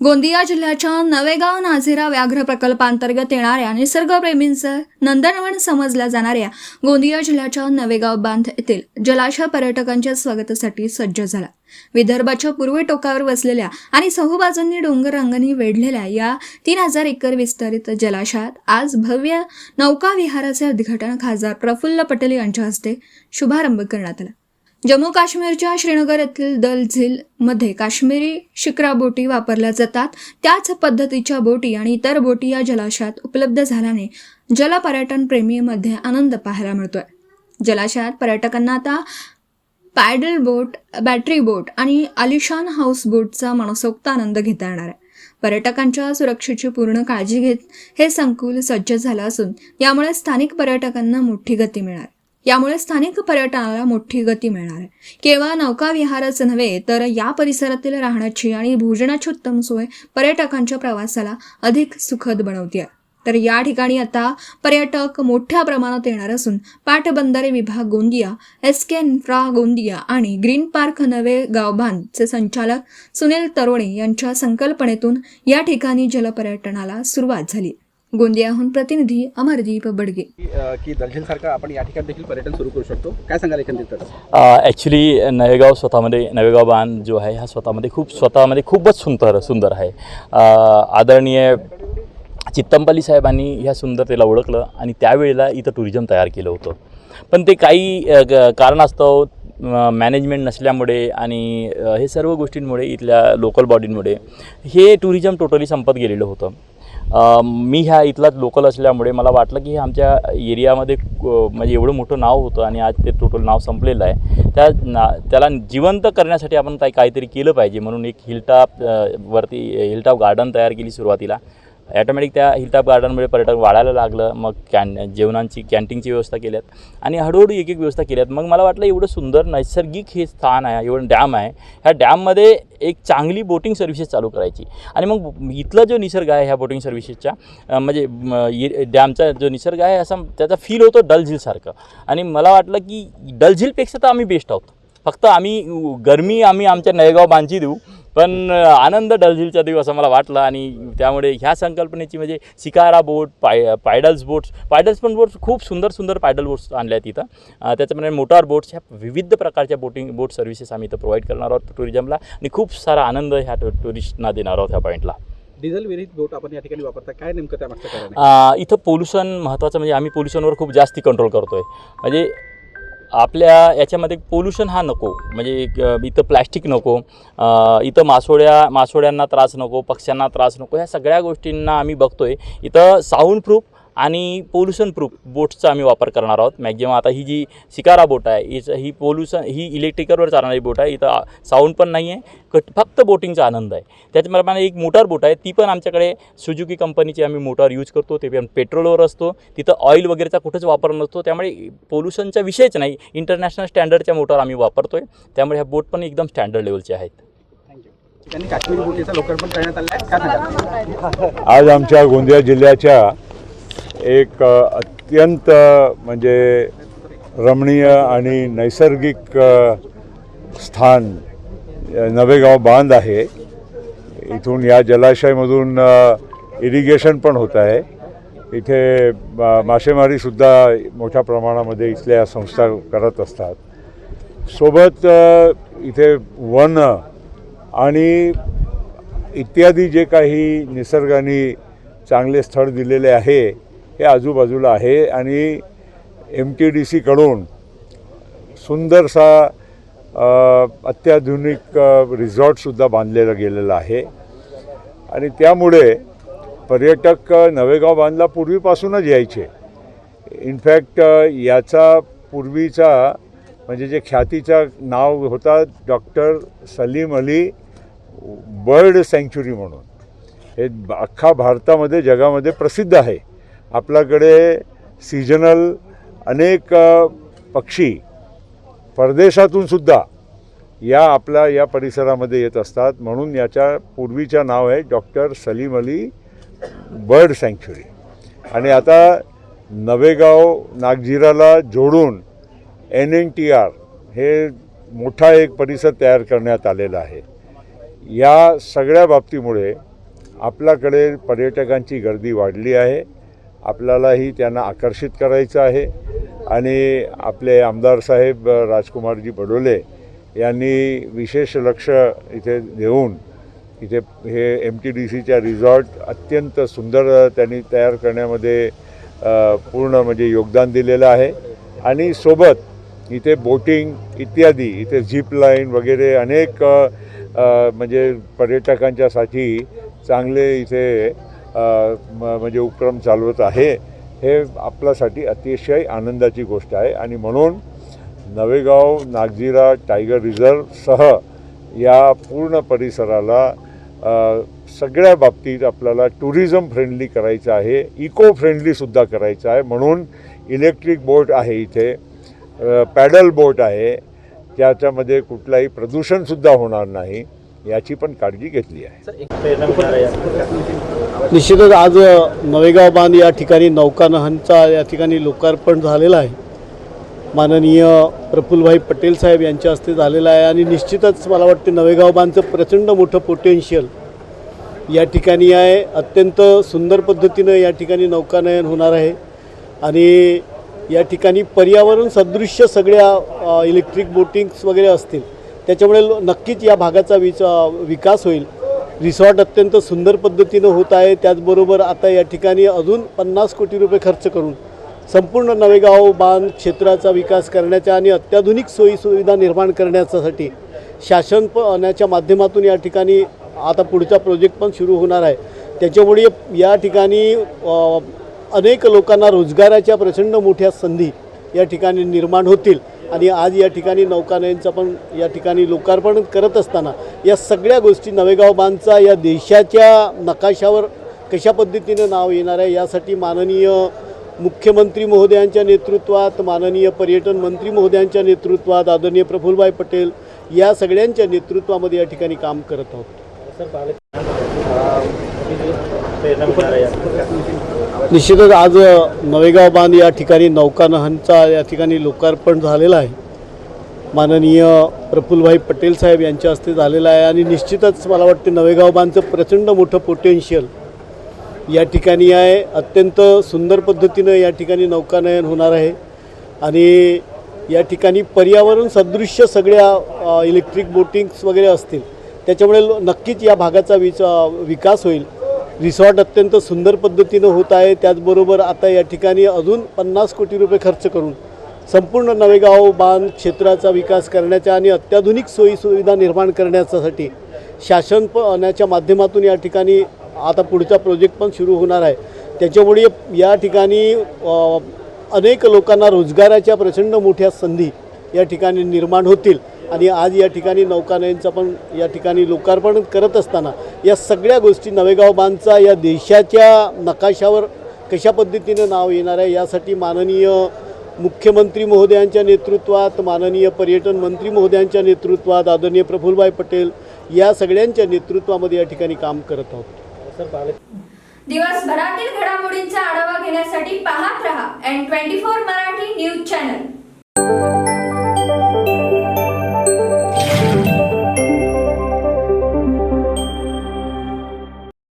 गोंदिया जिल्ह्याच्या नवेगाव नाझिरा व्याघ्र प्रकल्पांतर्गत येणाऱ्या निसर्गप्रेमींचं नंदनवन समजल्या जाणाऱ्या गोंदिया जिल्ह्याच्या नवेगाव बांध येथील जलाशय पर्यटकांच्या स्वागतासाठी सज्ज झाला। विदर्भाच्या पूर्व टोकावर वसलेल्या आणि चहूबाजूंनी डोंगर रांगांनी वेढलेल्या या 3000 एकर विस्तारित जलाशयात आज भव्य नौका विहाराचे उद्घाटन खासदार प्रफुल्ल पटेल यांच्या हस्ते शुभारंभ करण्यात आला। जम्मू काश्मीरच्या श्रीनगर येथील दल झील मध्ये काश्मीरी शिकरा बोटी वापरल्या जातात, त्याच पद्धतीच्या बोटी आणि इतर बोटी या जलाशयात उपलब्ध झाल्याने जलपर्यटन प्रेमींमध्ये आनंद पाहायला मिळतोय। जलाशयात पर्यटकांना आता पॅडल बोट, बॅटरी बोट आणि आलिशान हाऊस बोटचा मनसोक्त आनंद घेता येणार आहे। पर्यटकांच्या सुरक्षेची पूर्ण काळजी घेत हे संकुल सज्ज झालं असून यामुळे स्थानिक पर्यटकांना मोठी गती मिळणार आहे। केवळ नौका विहारच नव्हे तर या परिसरातील राहण्याची आणि भोजनाची उत्तम सोय पर्यटकांच्या प्रवासाला अधिक सुखद बनवते। तर या ठिकाणी आता पर्यटक मोठ्या प्रमाणात येणार असून पाटबंधारे विभाग गोंदिया, SK इन्फ्रा गोंदिया आणि ग्रीन पार्क नवे गावबांधचे संचालक सुनील तरोणे यांच्या संकल्पनेतून या ठिकाणी जलपर्यटनाला सुरुवात झाली। गोंदियाहून प्रतिनिधी अमरदीप बडगे की दलझील सारखं आपण या ठिकाणी देखील पर्यटन सुरू करू शकतो, काय सांगाल एकंदरीत? ॲक्च्युली नवेगाव स्वतःमध्ये नवेगाव बांध जो आहे हा स्वतःमध्ये खूपच सुंदर आहे। आदरणीय चित्तमपल्ली साहेबांनी ह्या सुंदरतेला ओळखलं आणि त्यावेळेला इथं टुरिझम तयार केलं होतं, पण ते काही कारणास्तव मॅनेजमेंट नसल्यामुळे आणि हे सर्व गोष्टींमुळे इथल्या लोकल बॉडींमुळे हे टुरिझम टोटली संपत गेलेलं होतं। मी ह्या इथलाच लोकल असल्यामुळे मला वाटलं की हे आमच्या एरियामध्ये म्हणजे एवढं मोठं नाव होतं आणि आज ते टोटल नाव संपलेलं आहे, त्याला जिवंत करण्यासाठी आपण काहीतरी केलं पाहिजे म्हणून एक हिलटॉप गार्डन तयार केली सुरुवातीला। ॲटोमॅटिक त्या हिलटॉप गार्डनमुळे पर्यटक वाढायला लागलं, मग जेवणांची कॅन्टीनची व्यवस्था केल्यात आणि हळूहळू एक व्यवस्था केल्यात। मग मला वाटलं एवढं सुंदर नैसर्गिक हे स्थान आहे, एवढं डॅम आहे, ह्या डॅममध्ये एक चांगली बोटिंग सर्व्हिसेस चालू करायची आणि मग इथला जो निसर्ग आहे ह्या बोटिंग सर्व्हिसेसच्या म्हणजे डॅमचा जो निसर्ग आहे असा त्याचा फील होतो डल झीलसारखं। आणि मला वाटलं की डल झीलपेक्षा तर आम्ही बेस्ट आहोत, फक्त गरमी आम्ही आमच्या नवेगाव बांधची देऊ पण आनंद डल झीलचा देऊ असं मला वाटलं। आणि त्यामुळे ह्या संकल्पनेची म्हणजे शिकारा बोट, पायडल्स बोट्स खूप सुंदर पायडल बोट्स आणल्या आहेत इथं। त्याच्यामध्ये मोटार बोट्स, ह्या विविध प्रकारच्या बोट सर्व्हिसेस आम्ही इथं प्रोव्हाइड करणार आहोत टुरिझमला आणि खूप सारा आनंद ह्या टुरिस्टना देणार आहोत ह्या पॉईंटला। डिझेल विरहित बोट आपण या ठिकाणी वापरता, काय नेमकं त्यामागचं कारण आहे? इथं पोल्युशन महत्त्वाचं म्हणजे आम्ही पोल्युशनवर खूप जास्ती कंट्रोल करतोय। म्हणजे आपल्या याच्यामध्ये पोल्युशन हा नको, म्हणजे इथं प्लॅस्टिक नको, इथं मासोळ्यांना त्रास नको, पक्ष्यांना त्रास नको, ह्या सगळ्या गोष्टींना आम्ही बघतोय। इथं साऊंड प्रूफ आणि पोल्युशन प्रूफ बोट्सचा आम्ही वापर करणार आहोत मॅक्झिमम। आता ही जी शिकारा बोट आहे ही इलेक्ट्रिकलवर चालणारी बोट आहे, इथं साऊंड पण नाही आहे, फक्त बोटिंगचा आनंद आहे। त्याचप्रमाणे एक मोटार बोट आहे, ती पण आमच्याकडे सुझुकी कंपनीची आम्ही मोटार यूज करतो, ते पण पेट्रोलवर असतो, तिथं ऑइल वगैरेचा कुठंच वापर नसतो, त्यामुळे पोल्युशनचा विषयच नाही। इंटरनॅशनल स्टँडर्डच्या मोटार आम्ही वापरतोय, त्यामुळे ह्या बोट पण एकदम स्टँडर्ड लेवलचे आहेत। त्यांनी काश्मीरी बोटीचं लोकार्पण करण्यात आलं आहे, काय सांगाल? आज आमच्या गोंदिया जिल्ह्याच्या एक अत्यंत म्हणजे रमणीय आणि नैसर्गिक स्थान नवेगाव बांध आहे। इथून या जलाशयामधून इरिगेशन पण होत आहे, इथे मासेमारीसुद्धा मोठ्या प्रमाणामध्ये इथल्या संस्था करत असतात। सोबत इथे वन आणि इत्यादी जे काही निसर्गाने चांगले स्थळ दिलेले आहे हे आजूबाजूला आहे आणि MTDC कडून सुंदरसा अत्याधुनिक रिसॉर्टसुद्धा बांधलेलं गेलेलं आहे आणि त्यामुळे पर्यटक नवेगाव बांधला पूर्वीपासूनच यायचे। इनफॅक्ट याचा पूर्वीचा म्हणजे जे ख्यातीचा नाव होता doctor Salim Ali bird sanctuary म्हणून, हे अख्खा भारतामध्ये जगामध्ये प्रसिद्ध आहे। आपल्याकडे सीजनल अनेक पक्षी परदेशातून सुद्धा या परिसरामध्ये येत असतात, म्हणून याच्या पूर्वीचं नाव आहे doctor Salim Ali bird sanctuary. आणि आता नवेगाव नागझिराला जोडून NNTR हे मोठा एक परिसर तयार करण्यात आलेला आहे। या सगळ्या बाबतीमुळे आपल्याकडे पर्यटकांची गर्दी वाढली आहे, आपल्यालाही त्यांना आकर्षित करायचं आहे आणि आपले आमदार साहेब राजकुमारजी बडोले यांनी विशेष लक्ष इथे देऊन इथे हे MTDCच्या रिसॉर्ट अत्यंत सुंदर त्यांनी तयार करण्यामध्ये पूर्ण म्हणजे योगदान दिलेलं आहे आणि सोबत इथे बोटिंग इत्यादी इथे झिप लाईन वगैरे अनेक म्हणजे पर्यटकांच्यासाठी चांगले इथे म्हणजे उपक्रम चालवत आहे। हे आपल्यासाठी अतिशय आनंदाची गोष्ट आहे आणि म्हणून नवेगाव नागझिरा टायगर रिझर्वसह या पूर्ण परिसराला सगळ्या बाबतीत आपल्याला टुरिझम फ्रेंडली करायचं आहे, इको फ्रेंडलीसुद्धा करायचं आहे। म्हणून इलेक्ट्रिक बोट आहे, इथे पॅडल बोट आहे, ज्याच्यामध्ये कुठलाही प्रदूषणसुद्धा होणार नाही याची पण काळजी घेतली आहे। निश्चितच आज नवेगाव बांध या ठिकाणी नौकानहनचा या ठिकाणी लोकार्पण झालेला आहे। माननीय प्रफुल्लभाई पटेल साहेब यांच्या हस्ते झालेला आहे आणि निश्चितच मला वाटते नवेगाव बांधचं प्रचंड मोठं पोटेन्शियल या ठिकाणी आहे। अत्यंत सुंदर पद्धतीनं या ठिकाणी नौकानयन होणार आहे आणि या ठिकाणी पर्यावरण सदृश्य सगळ्या इलेक्ट्रिक बोटिंग्स वगैरे असतील, त्याच्यामुळे नक्कीच या भागाचा विकास होईल। रिसॉर्ट अत्यंत सुंदर पद्धतीनं होत आहे, त्याचबरोबर आता या ठिकाणी अजून 50 कोटी रुपये खर्च करून संपूर्ण नवेगाव बांध क्षेत्राचा विकास करण्याच्या आणि अत्याधुनिक सोयीसुविधा निर्माण करण्यासाठी शासनाच्या माध्यमातून या ठिकाणी आता पुढचा प्रोजेक्ट पण सुरू होणार आहे। त्याच्यामुळे या ठिकाणी अनेक लोकांना रोजगाराच्या प्रचंड मोठ्या संधी या ठिकाणी निर्माण होतील आणि आज या ठिकाणी नौकानयनचं पण या ठिकाणी लोकार्पण करत असताना या सगळ्या गोष्टी नवेगाव बांधचा या देशाच्या नकाशावर कशा पद्धतीनं नाव येणार आहे यासाठी माननीय मुख्यमंत्री महोदयांच्या नेतृत्वात, माननीय पर्यटन मंत्री महोदयांच्या नेतृत्वात, आदरणीय प्रफुल्लभाई पटेल या सगळ्यांच्या नेतृत्वामध्ये या ठिकाणी काम करत आहोत। निश्चितच आज नवेगाव बांध या ठिकाणी नौकानहनचा या ठिकाणी लोकार्पण झालेला आहे। माननीय प्रफुल्लभाई पटेल साहेब यांच्या हस्ते झालेला आहे आणि निश्चितच मला वाटते नवेगाव बांधचं प्रचंड मोठं पोटेन्शियल या ठिकाणी आहे। अत्यंत सुंदर पद्धतीनं या ठिकाणी नौकानयन होणार आहे आणि या ठिकाणी पर्यावरण सदृश्य सगळ्या इलेक्ट्रिक बोटिंग्स वगैरे असतील, त्याच्यामुळे नक्कीच या भागाचा विकास होईल। रिसॉर्ट अत्यंत सुंदर पद्धतीनं होत आहे, त्याचबरोबर आता या ठिकाणी अजून 50 कोटी रुपये खर्च करून संपूर्ण नवेगाव बांध क्षेत्राचा विकास करण्याच्या आणि अत्याधुनिक सोयीसुविधा निर्माण करण्यासाठी शासनाच्या माध्यमातून या ठिकाणी आता पुढचा प्रोजेक्ट पण सुरू होणार आहे। त्याच्यामुळे या ठिकाणी अनेक लोकांना रोजगाराच्या प्रचंड मोठ्या संधी या ठिकाणी निर्माण होतील आणि आज या ठिकाणी नौकानयनचं पण या ठिकाणी लोकार्पण करत असताना या सगळ्या गोष्टी नवेगाव बांधचा या देशाच्या नकाशावर कशा पद्धतीनं नाव येणार आहे यासाठी माननीय मुख्यमंत्री महोदयांच्या नेतृत्वात, माननीय पर्यटन मंत्री महोदयांच्या नेतृत्वात, आदरणीय प्रफुल्लभाई पटेल या सगळ्यांच्या नेतृत्वामध्ये या ठिकाणी काम करत आहोत। दिवसभरातील घडामोडींचा आढावा घेण्यासाठी पाहत रहा N24 मराठी न्यूज चॅनल।